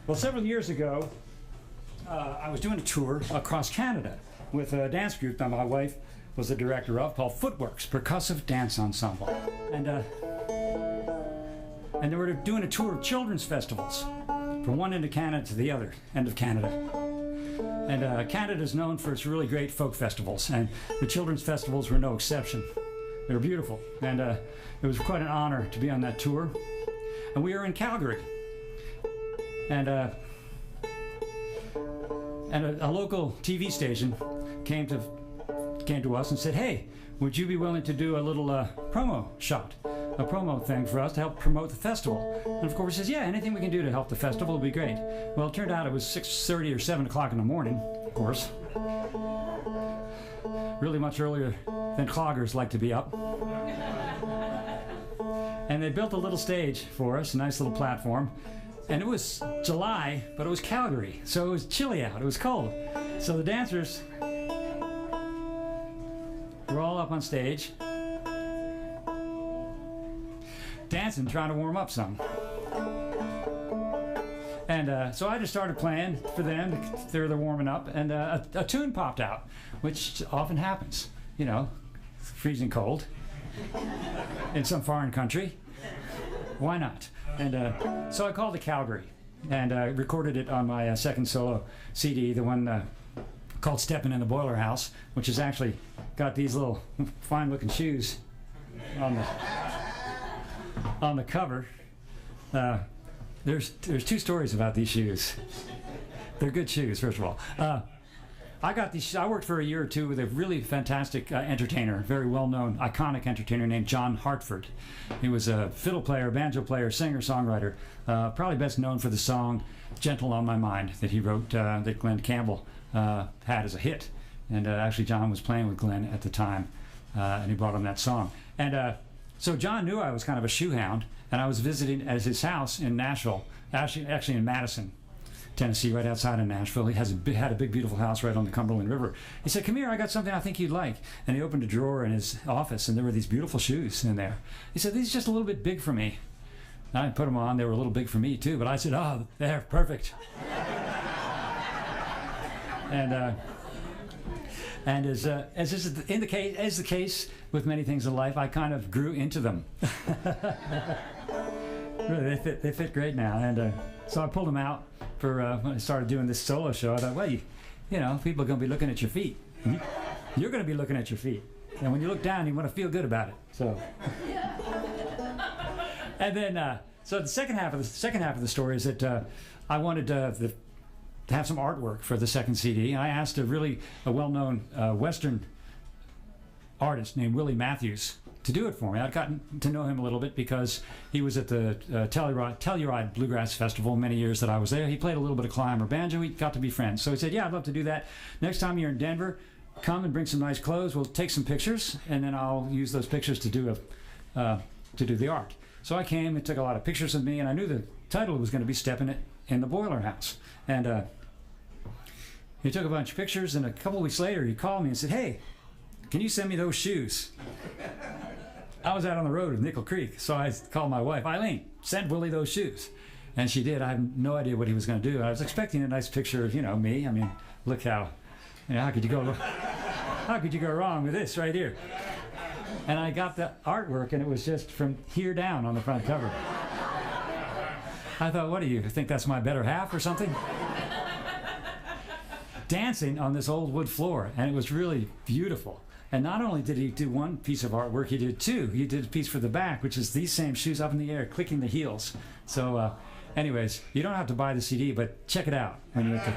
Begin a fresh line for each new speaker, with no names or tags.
Well, several years ago, I was doing a tour across Canada with a dance group that my wife was the director of called Footworks Percussive Dance Ensemble. And they were doing a tour of children's festivals from one end of Canada to the other end of Canada. And Canada is known for its really great folk festivals, and the children's festivals were no exception. They were beautiful, and it was quite an honor to be on that tour. And we were in Calgary. And a local TV station came to us and said, "Hey, would you be willing to do a little promo shot, a promo thing for us to help promote the festival?" And of course, he says, "Yeah, anything we can do to help the festival will be great." Well, it turned out it was 6:30 or 7 o'clock in the morning, of course. Really much earlier than cloggers like to be up. And they built a little stage for us, a nice little platform. And it was July, but it was Calgary, so it was chilly out, it was cold. So the dancers were all up on stage, dancing, trying to warm up some. And so I just started playing for them, they're warming up, and a tune popped out, which often happens, you know, freezing cold in some foreign country. Why not? And so I called to Calgary and recorded it on my second solo CD, the one called Steppin' in the Boiler House, which has actually got these little fine-looking shoes on the cover. There's two stories about these shoes. They're good shoes, first of all. I got these. I worked for a year or two with a really fantastic entertainer, very well-known, iconic entertainer named John Hartford. He was a fiddle player, banjo player, singer-songwriter, probably best known for the song "Gentle on My Mind" that he wrote, that Glenn Campbell had as a hit. And actually, John was playing with Glenn at the time, and he brought him that song. And so John knew I was kind of a shoe hound, and I was visiting at his house in Nashville, actually in Madison, Tennessee, right outside of Nashville. He had a big, beautiful house right on the Cumberland River. He said, "Come here, I got something I think you'd like." And he opened a drawer in his office, and there were these beautiful shoes in there. He said, "These are just a little bit big for me." I put them on. They were a little big for me, too. But I said, "Oh, they're perfect." And as is the case with many things in life, I kind of grew into them. Really, they fit great now. And so I pulled them out for when I started doing this solo show. I thought, well, you know, people are going to be looking at your feet. You're going to be looking at your feet. And when you look down, you want to feel good about it. So, and then, so the second half of the story is that I wanted to have some artwork for the second CD. I asked a well-known Western artist named Willie Matthews to do it for me. I'd gotten to know him a little bit because he was at the Telluride Bluegrass Festival many years that I was there. He played a little bit of climb or banjo. We got to be friends. So he said, "Yeah, I'd love to do that. Next time you're in Denver, come and bring some nice clothes. We'll take some pictures, and then I'll use those pictures to do the art." So I came and took a lot of pictures of me, and I knew the title was going to be "Steppin' in the Boiler House." And he took a bunch of pictures, and a couple weeks later he called me and said, "Hey, can you send me those shoes?" I was out on the road in Nickel Creek, so I called my wife, "Eileen, send Willie those shoes." And she did. I had no idea what he was going to do. I was expecting a nice picture of, me. I mean, look how could you go wrong with this right here? And I got the artwork, and it was just from here down on the front cover. I thought, what do you think that's my better half or something? Dancing on this old wood floor, and it was really beautiful. And not only did he do one piece of artwork, he did two. He did a piece for the back, which is these same shoes up in the air, clicking the heels. So anyways, you don't have to buy the CD, but check it out when you're at the